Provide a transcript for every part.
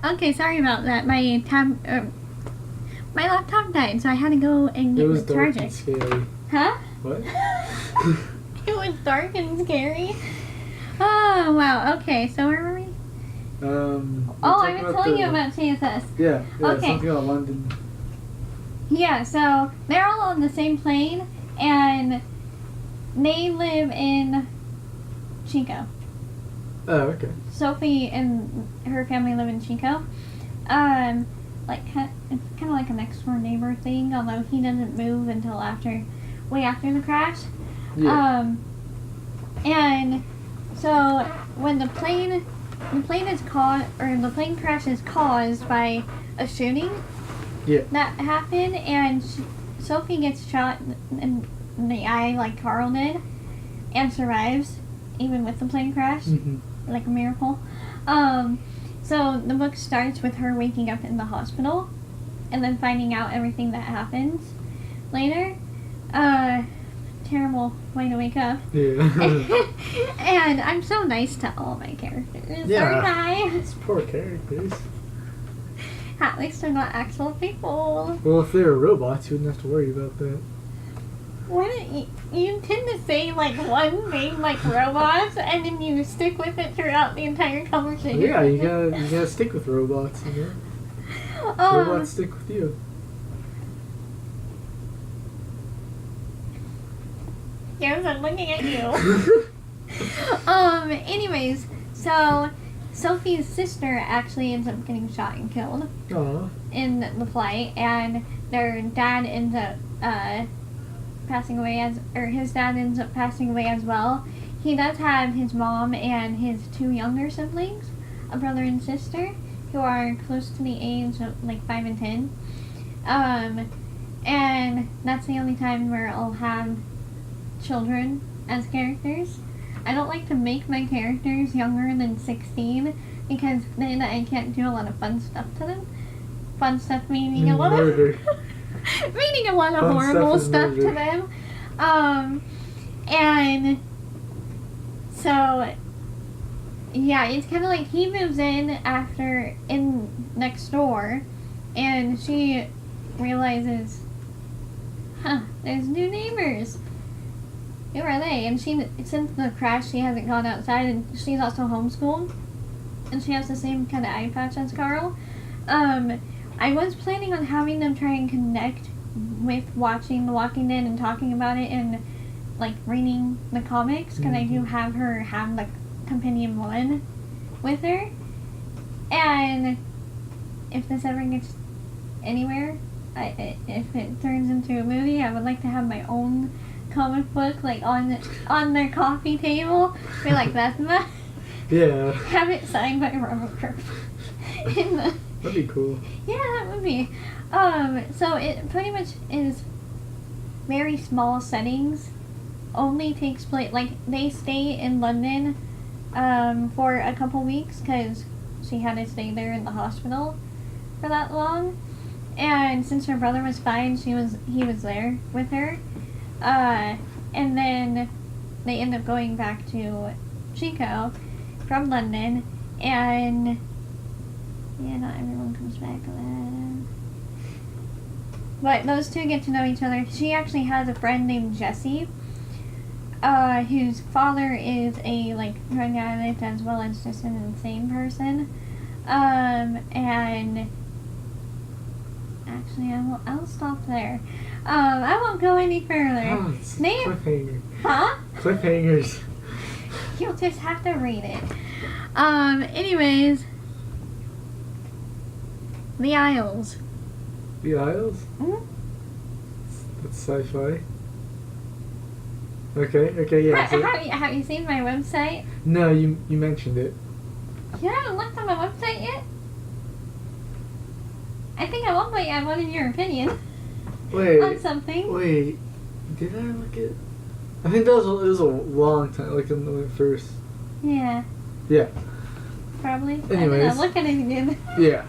Okay, sorry about that. My laptop died, so I had to go and It get was the dark charger. and scary. Huh? What? It was dark and scary. Oh wow. Okay, so where were we? Oh, I was telling you about CSS. Yeah, Okay. something about London. Yeah, so they're all on the same plane, and they live in Chico. Oh, okay. Sophie and her family live in Chico. It's kind of like a next door neighbor thing, although he doesn't move until way after the crash. Yeah. And so when the plane crash is caused by a shooting. Yeah. That happened, and Sophie gets shot in the eye like Carl did, and survives, even with the plane crash, like a miracle. So the book starts with her waking up in the hospital, and then finding out everything that happens later. Terrible way to wake up. Yeah. And I'm so nice to all my characters. Yeah. Aren't I? It's poor characters. At least they're not actual people. Well, if they were robots, you wouldn't have to worry about that. You tend to say like one name like robots, and then you stick with it throughout the entire conversation. Yeah, you gotta stick with robots, you know? Robots stick with you. Yes, I'm looking at you. Anyways, so Sophie's sister actually ends up getting shot and killed. Aww. In the flight, and their dad ends up passing away his dad ends up passing away as well. He does have his mom and his two younger siblings, a brother and sister, who are close to the age of like 5 and 10. And that's the only time where I'll have children as characters. I don't like to make my characters younger than 16 because then I can't do a lot of fun stuff to them. Fun stuff meaning a lot of meaning a lot of Fun horrible stuff stuff to them. And so yeah, it's kind of like he moves in next door, and she realizes, there's new neighbors. Who are they? And since the crash, she hasn't gone outside, and she's also homeschooled, and she has the same kind of eye patch as Carl. I was planning on having them try and connect with watching The Walking Dead and talking about it and like reading the comics, because I do have her have like Compendium 1 with her. And if this ever gets anywhere, if it turns into a movie, I would like to have my own comic book like on their coffee table. Be like, that's my yeah. Have it signed by Robert Kirk. That'd be cool. Yeah, that would be. So it pretty much is very small settings. Only takes place, like, they stay in London for a couple weeks because she had to stay there in the hospital for that long. And since her brother was fine, he was there with her. And then they end up going back to Chico from London, and yeah, not everyone comes back alive. But those two get to know each other. She actually has a friend named Jessie, whose father is a like drug addict as well as just an insane person. And actually, I'll stop there. I won't go any further. Oh, it's cliffhanger. Huh? Cliffhangers. You'll just have to read it. Anyways, The Isles. The Isles? Mm-hmm. That's sci-fi. Okay, yeah. Have you seen my website? No, you mentioned it. You haven't looked at my website yet? I think at one point I wanted your opinion on something. Wait, did I look at? I think it was a long time, like in the first. Yeah. Yeah. Probably. Anyways. I didn't look at it again. Yeah.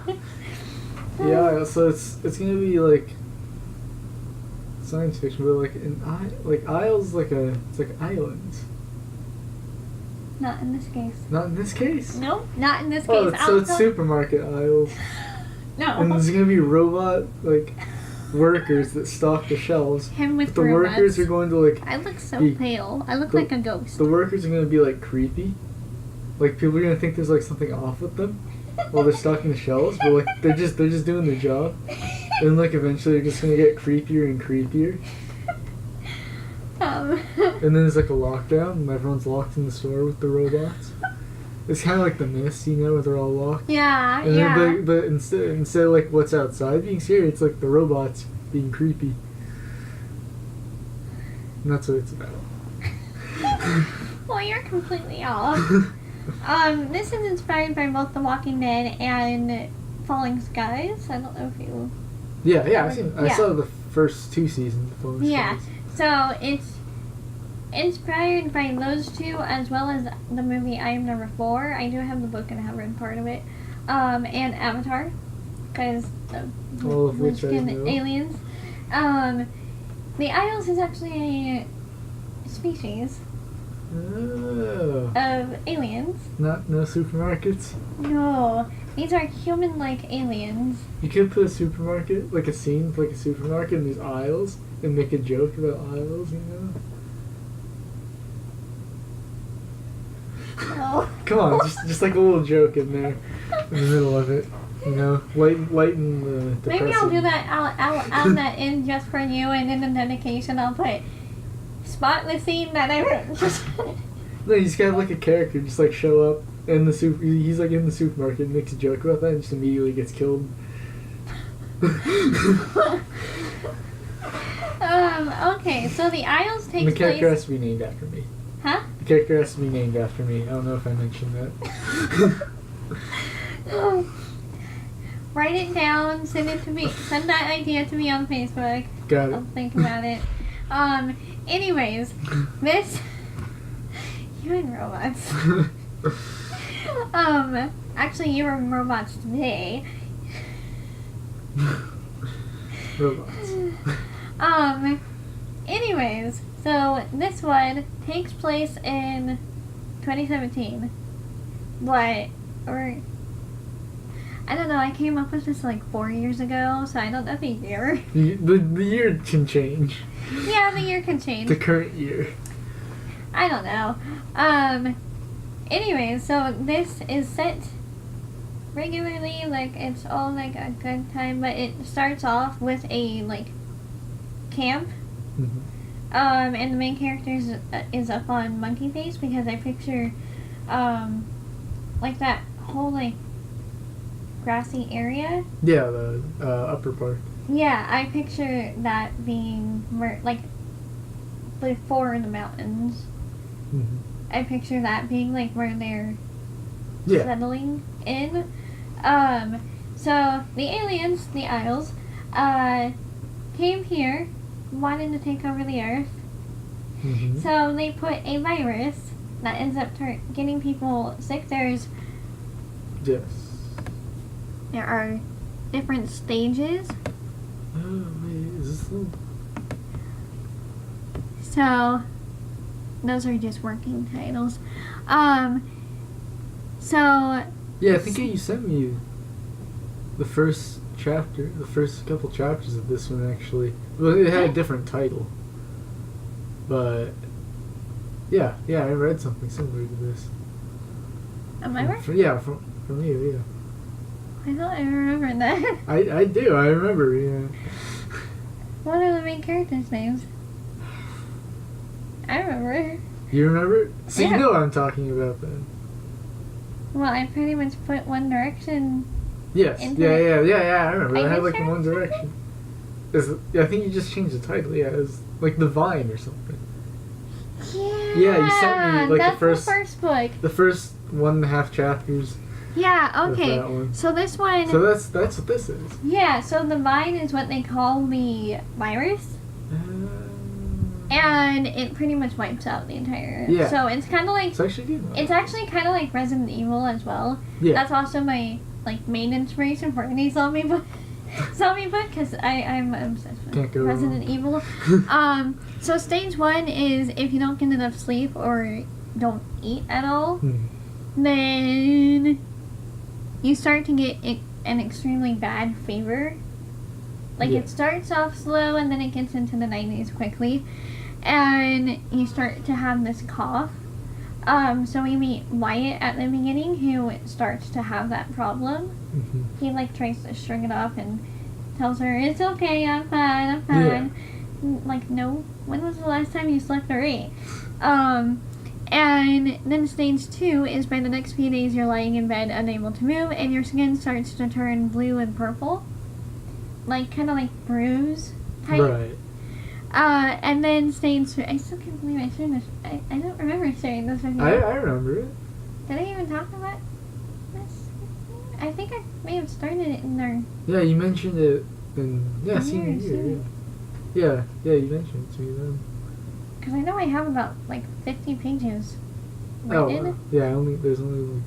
Yeah. So it's gonna be like science fiction, but like Isles, it's like islands. Not in this case. Not in this case. Nope, not in this case. Oh, so it's supermarket aisles, and No. there's gonna be robot like workers that stock the shelves. Him with The robots. workers are going to like I look so be- pale. I look the- like a ghost. the workers are gonna be like creepy. Like people are gonna think there's like something off with them while they're stocking the shelves, but like they're just doing their job. And like eventually they're just gonna get creepier and creepier. And then there's like a lockdown and everyone's locked in the store with the robots. It's kind of like The Mist, you know, where they're all locked. yeah, And yeah. then the instead of like what's outside being scary, it's like the robots being creepy. And that's what it's about. Well, you're completely off. This is inspired by both The Walking Dead and Falling Skies. I don't know if you... Yeah, I Yeah. saw the first 2 seasons of Falling Yeah. Skies. So, it's inspired by those two as well as the movie I Am Number 4. I do have the book and I have read part of it. And Avatar. Because All of which I know. aliens. The Isles is actually a species Oh. of aliens. No supermarkets? No, these are human-like aliens. You could put a supermarket, like a scene, like a supermarket in these aisles, and make a joke about aisles, you know? No. Come on, just like a little joke in there, in the middle of it, you know? Lighten the depressing. Maybe I'll do that. I'll add that in just for you, and in the dedication I'll put spot the scene that I just. No, you just gotta have like a character just like show up in the he's like in the supermarket and makes a joke about that and just immediately gets killed. Okay, so the Isles And takes the character place. has to be named after me. Huh? The character has to be named after me. I don't know if I mentioned that. Write it down. Send it to me. Send that idea to me on Facebook. Got I'll it. think about it. Anyways, this. You and robots. Actually, you were robots today. Robots. Anyways, so this one takes place in 2017. Or I don't know, I came up with this like 4 years ago, so I don't know the year. The year can change. Yeah, the year can change. The current year. I don't know. Anyways, so this is set regularly, like it's all like a good time, but it starts off with a like camp. Mhm. And the main character is up on Monkey Face because I picture like that whole like grassy area. Yeah, the upper part. Yeah, I picture that being like before the mountains. Mm-hmm. I picture that being like where they're Yeah. settling in. So the aliens, the Isles, came here, wanted to take over the Earth. Mm-hmm. So they put a virus that ends up getting people sick. Yes. There are different stages. Oh wait, is this the? So those are just working titles. So Yeah, I think you sent me the first chapter, the first couple chapters of this one actually. Well, it had a different title, but yeah, I read something similar to this. am I right? From you, yeah. I thought I remembered that. I do, I remember, yeah. What are the main characters' names? I remember. You remember? So Yeah. you know what I'm talking about then. Well, I pretty much put One Direction. Yes. Into Yeah, it. I remember. Are I you had like sure? the One Direction. I think you just changed the title. Yeah, it was like The Vine or something. Yeah, you sent me, like, the that's first- the first book. The first 1.5 chapters. Yeah, Of okay. that one. So this one, So that's what this is. yeah, so the Vine is what they call the virus. And it pretty much wipes out the entire. Yeah. So it's kind of like It's actually good. it's actually kind of like Resident Evil as well. Yeah. That's also my like main inspiration for any zombie book. Zombie book because I'm obsessed with Can't go Resident Evil. So stage 1 is if you don't get enough sleep or don't eat at all, Hmm. then you start to get an extremely bad fever. Like, Yeah. it starts off slow and then it gets into the 90s quickly. And you start to have this cough. So we meet Wyatt at the beginning, who starts to have that problem. Mhm. He, like, tries to shrug it off and tells her, it's okay, I'm fine. Like, no, when was the last time you slept or ate? And then stage 2 is by the next few days you're lying in bed unable to move and your skin starts to turn blue and purple. Like, kind of like bruise type. Right. And then stage 3, I still can't believe I shared this. I don't remember sharing this with you. I remember it. Did I even talk about this? I think I may have started it in there. Yeah, you mentioned it in senior year. Senior. Yeah, you mentioned it to me then. Because I know I have about, like, 50 pages Oh, written. wow. Yeah. There's only like.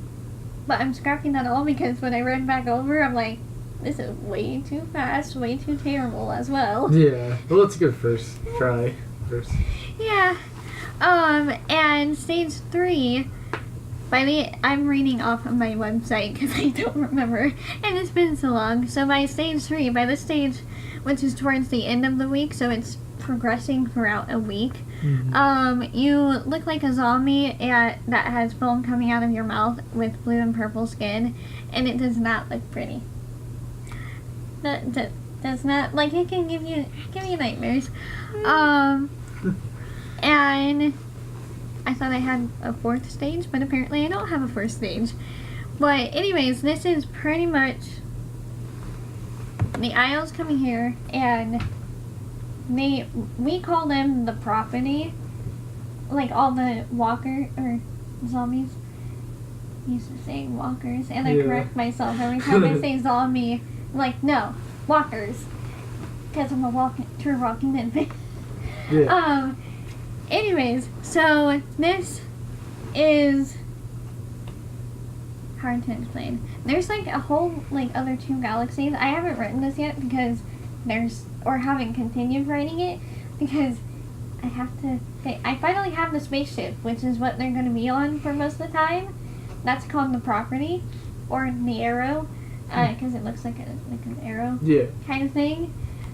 But I'm scrapping that all because when I read back over, I'm like, this is way too fast, way too terrible as well. Yeah. Well, it's a good first try. Yeah. And stage 3, I'm reading off of my website because I don't remember, and it's been so long. So by stage 3, by this stage, which is towards the end of the week, so it's progressing throughout a week, Mhm. you look like a zombie that has foam coming out of your mouth with blue and purple skin, and it does not look pretty. That does not, like, it can give you nightmares. And I thought I had a 4th stage, but apparently I don't have a 4th stage. But anyways, this is pretty much the Isles coming here, and we call them the property, like all the walker or zombies. I used to say walkers, and I Yeah. correct myself every time I say zombie. I'm like, no, walkers, because I'm a true walking dead fan. Yeah. Anyways, so this is hard to explain. There's like a whole like other 2 galaxies. I haven't written this yet because haven't continued writing it because I have to. I finally have the spaceship, which is what they're going to be on for most of the time. That's called the property or the arrow, because it looks like an arrow Yeah. kind of thing.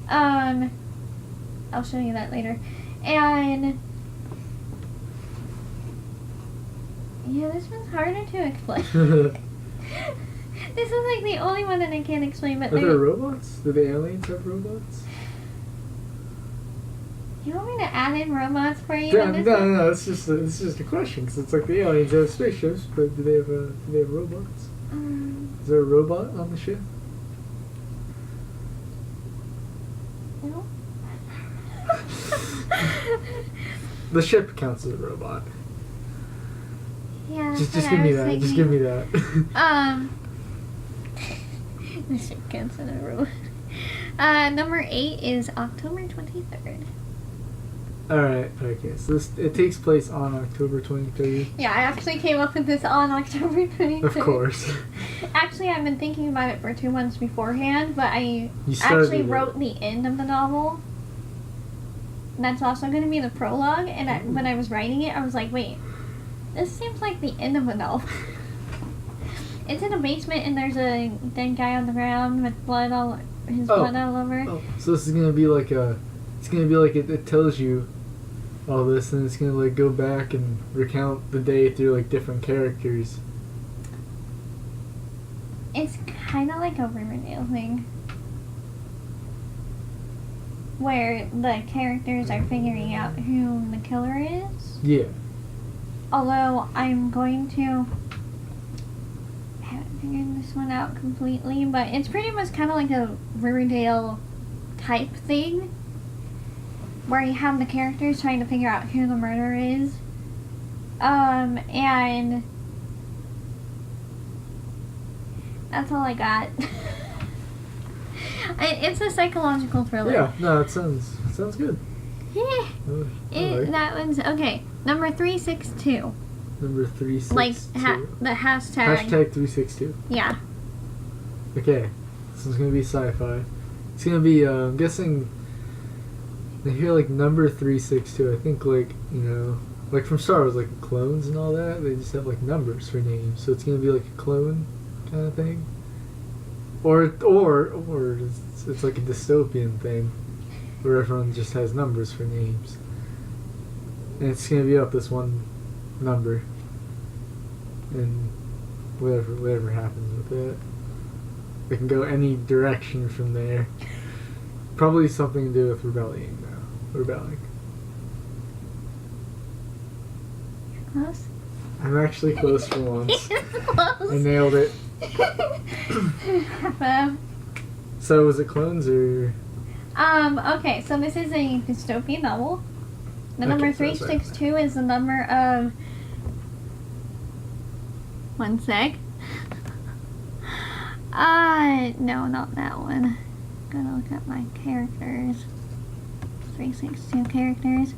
I'll show you that later. And yeah, this one's harder to explain. This is like the only one that I can't explain, but Are there robots? Do the aliens have robots? You want me to add in robots for you? No, in this one? no. It's just a question because it's like the aliens have spaceships, but do they have robots? Is there a robot on the ship? No. The ship counts as a robot. Yeah. Just that's give what I me was that. thinking. Just give me that. The ship counts in a row. Number 8 is October 23rd. Alright, okay. So it takes place on October 23rd. Yeah, I actually came up with this on October 23rd. Of course. Actually, I've been thinking about it for 2 months beforehand, but I You started actually it. wrote the end of the novel. That's also going to be the prologue, and when I was writing it, I was like, wait, this seems like the end of a novel. It's in a basement, and there's a dead guy on the ground with blood all over. Oh, so this is gonna be like it tells you all this, and it's gonna like go back and recount the day through like different characters. It's kind of like a Riverdale thing. Where the characters are figuring out who the killer is. Yeah. Although I'm going to... I haven't figured this one out completely, but it's pretty much kind of like a Riverdale type thing. Where you have the characters trying to figure out who the murderer is. And... that's all I got. It's a psychological thriller. Yeah. No, it sounds good. Yeah. Oh, I like. That one's okay. Number 362. Number 362. Like the hashtag. Hashtag 362. Yeah. Okay. This one's gonna be sci-fi. It's gonna be. I'm guessing. I hear like number 362. I think like Like from Star Wars, like clones and all that, they just have like numbers for names. So it's gonna be like a clone kind of thing, or it's like a dystopian thing where everyone just has numbers for names, and it's gonna be up this one number, and whatever happens with it, it can go any direction from there. Probably something to do with rebelling. Rebelling. Close. I'm actually close for once. Close. I nailed it. So was it clones or? Okay, so this is a dystopian novel. The Okay, number so that's 362 is the number of... One sec. No, not that one. Gotta look at my characters. 362 characters.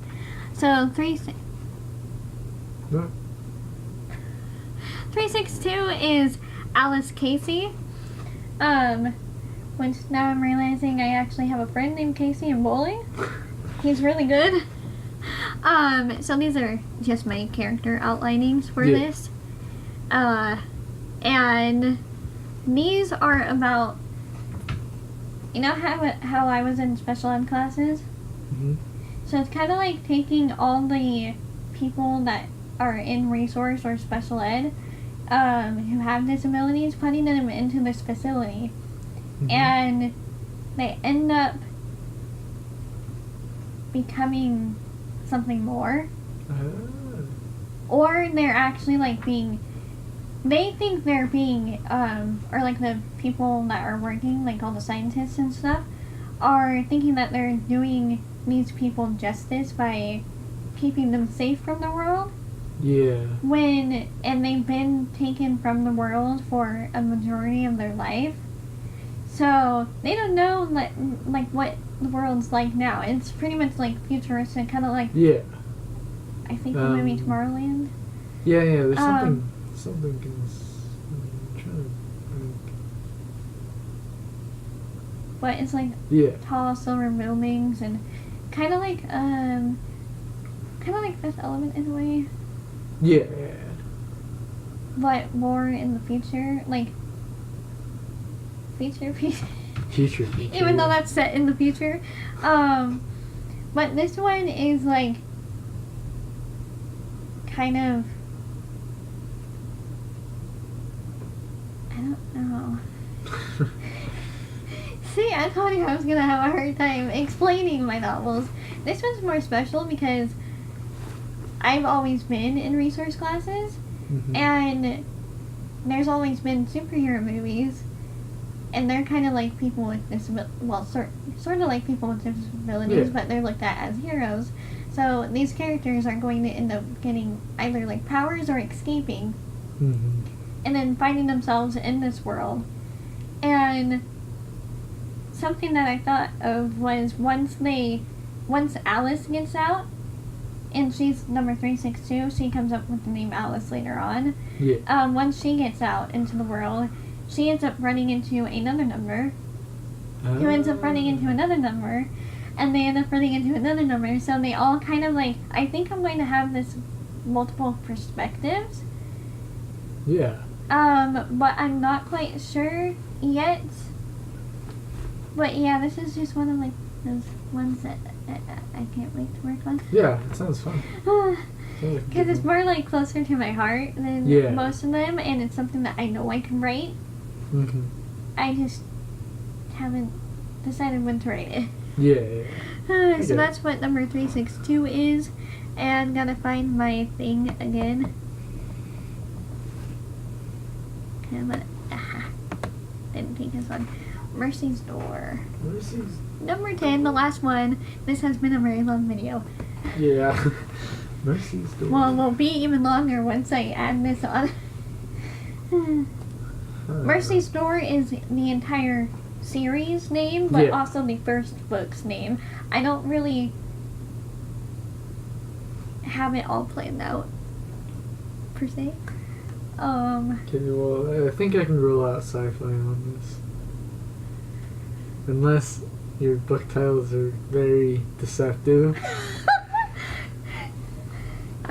So, 362 is Alice Casey. Which now I'm realizing I actually have a friend named Casey in bowling. He's really good. So these are just my character outlinings for this. And these are about, you know how I was in special ed classes? Mm-hmm. So it's kind of like taking all the people that are in resource or special ed who have disabilities, putting them into this facility. Mm-hmm. And they end up becoming something more. Or they're actually like they think they're being, or like the people that are working, like all the scientists and stuff, are thinking that they're doing these people justice by keeping them safe from the world. Yeah. And they've been taken from the world for a majority of their life. So they don't know like what the world's like now. It's pretty much like futuristic, kind of like, Yeah. I think the movie Tomorrowland. Yeah. There's something I'm trying to think. But it's like tall silver buildings and kind of like Fifth Element in a way. Yeah. But more in the future, like future. Future. Even though that's set in the future. But this one is like kind of, I don't know. See, I told you I was gonna have a hard time explaining my novels. This one's more special because I've always been in resource classes, Mm-hmm. and there's always been superhero movies, and they're kind of like people with disabilities, well, sort of like people with disabilities, but they're looked at as heroes. So these characters are going to end up getting either like powers or escaping, Mm-hmm. and then finding themselves in this world. And something that I thought of was once Alice gets out, and she's number 362, she comes up with the name Alice later on. Yeah. Once she gets out into the world, she ends up running into another number, who ends up running into another number, and they end up running into another number. So they all kind of like, I think I'm going to have this multiple perspectives. Yeah. But I'm not quite sure yet. But yeah, this is just one of like those ones that I can't wait to work on. Yeah, it sounds fun. Because it's more like closer to my heart than most of them, and it's something that I know I can write. Mm-hmm. I just haven't decided when to write it. Yeah. So that's what number 362 is, and gotta find my thing again. Okay, I'm gonna, didn't take this one. Mercy's Door. Mercy's. Number 10, the last one. This has been a very long video. Yeah. Mercy's Door. Well, it'll be even longer once I add this on. Mercy's Door is the entire series name, but also the first book's name. I don't really have it all planned out, per se. Okay, well, I think I can rule out sci-fi on this. Unless your book titles are very deceptive.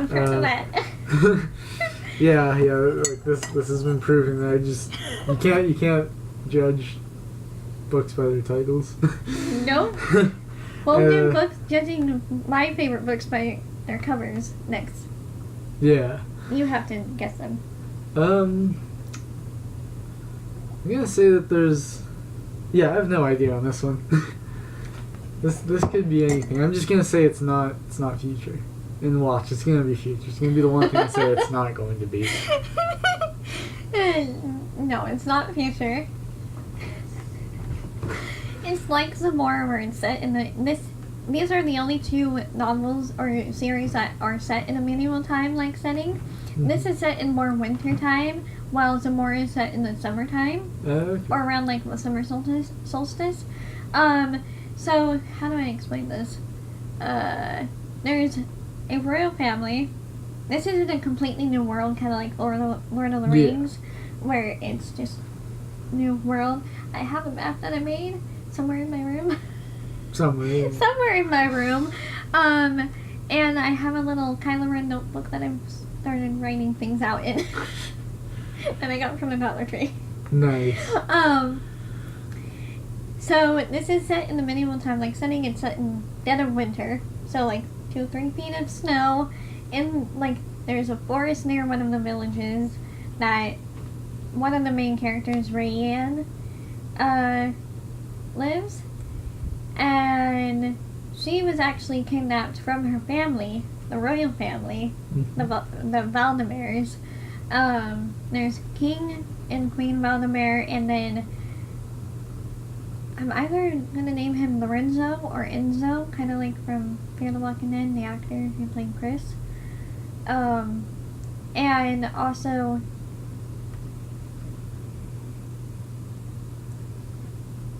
I'm proud of that. yeah, like this has been proving that you can't judge books by their titles. Nope. We'll do books judging my favorite books by their covers next. Yeah. You have to guess them. I'm gonna say that there's. Yeah, I have no idea on this one. This could be anything. I'm just gonna say it's not future. And watch, it's gonna be future. It's gonna be the one thing I say it's not going to be. No, it's not future. It's like Zamora, where it's set in these are the only two novels or series that are set in a medieval time like setting. This is set in more winter time, while Zamora is set in the summertime. Okay. Or around like the summer solstice. So how do I explain this? There's a royal family. This isn't a completely new world, kind of like Lord of the Rings, where it's just new world. I have a map that I made somewhere in my room. Somewhere in my room. And I have a little Kylo Ren notebook that I've started writing things out in. That I got from the Dollar Tree. Nice. So this is set in the medieval time, like setting it's set in dead of winter. So like 2-3 feet of snow, and like there's a forest near one of the villages that one of the main characters, Rayanne, lives, and she was actually kidnapped from her family, the royal family, the Valdemars. There's King and Queen Valdemar, and then I'm either gonna name him Lorenzo or Enzo, kind of like from Fear the Walking Dead, the actor who played Chris. And also,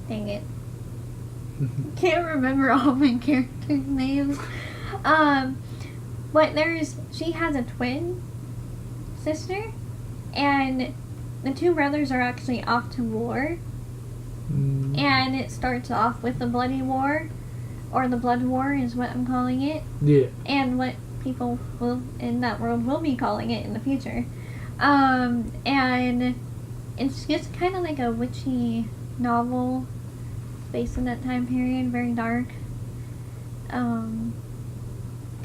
dang it, can't remember all my characters' names. But she has a twin sister, and the two brothers are actually off to war. And it starts off with the Bloody War, or the Blood War is what I'm calling it. Yeah. And what people will in that world will be calling it in the future. And it's just kind of like a witchy novel based in that time period, very dark. Kind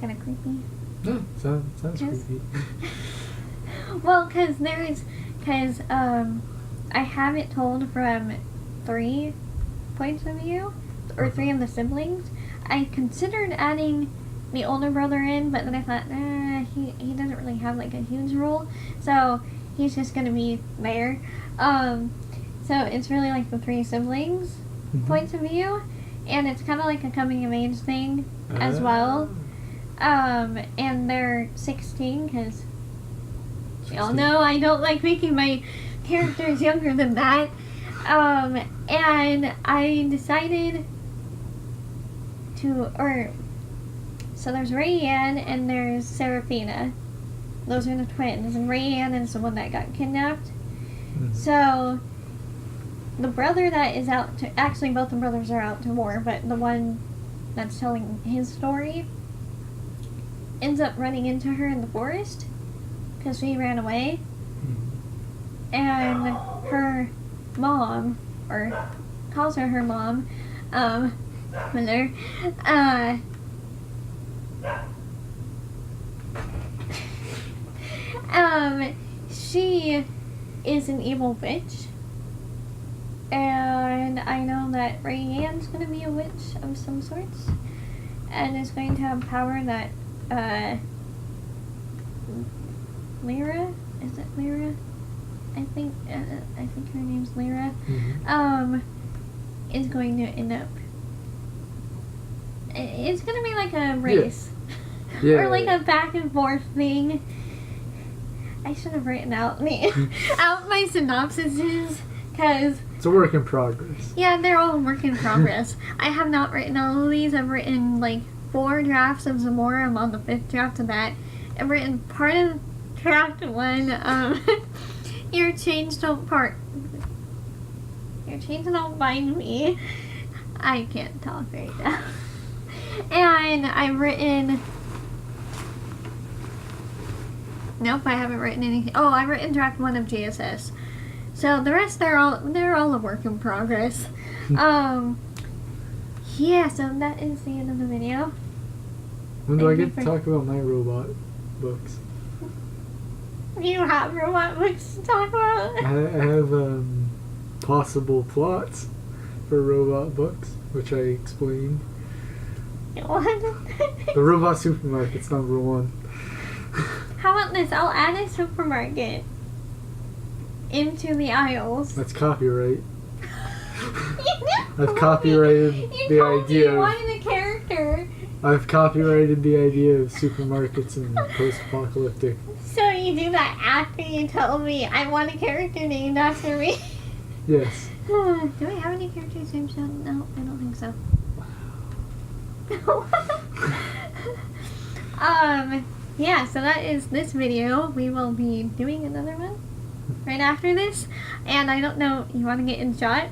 of creepy. Yeah, sounds creepy. Well, because I have it told from 3 points of view, or 3 of the siblings. I considered adding the older brother in, but then I thought, he doesn't really have like a huge role, so he's just gonna be there. So it's really like the 3 siblings points of view, and it's kind of like a coming of age thing as well. And they're 16, because y'all know I don't like making my characters younger than that. And I decided so there's Rayanne and there's Seraphina. Those are the twins, and Rayanne is the one that got kidnapped. So the brother that is actually both the brothers are out to war, but the one that's telling his story ends up running into her in the forest because she ran away. And her mom, or calls her mom, mother, she is an evil witch, and I know that Rayanne's gonna be a witch of some sorts, and is going to have power that, Lyra? Is it Lyra? I think her name's Lyra, is going to end up. It's gonna be like a race, or like a back and forth thing. I should have written out my synopsises, because it's a work in progress. Yeah, they're all work in progress. I have not written all of these. I've written like 4 drafts of Zamora. I'm on the 5th draft of that. I've written part of draft 1. Your change don't bind me. I can't talk right now. And I've written Nope, I haven't written anything. Oh, I've written draft 1 of GSS. So the rest, they're all a work in progress. Yeah, so that is the end of the video. When do I Thank you get to for- talk about my robot books? You have robot books to talk about. I have possible plots for robot books, which I explained. The Robot Supermarket's number 1. How about this? I'll add a supermarket into the aisles. That's copyright. I've copyrighted You the told me idea you of- wanted a character. I've copyrighted the idea of supermarkets and post-apocalyptic. So you do that after you told me I want a character named after me. Yes. Do I have any characters named so? No, I don't think so. Yeah, so that is this video. We will be doing another one right after this. And I don't know, you want to get in shot?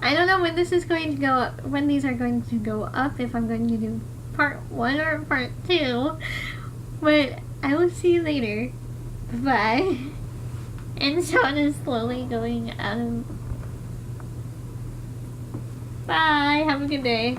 I don't know when this is going to go up, when these are going to go up, if I'm going to do part 1 or part 2. But I will see you later. Bye. And Sean is slowly going out of... Bye. Have a good day.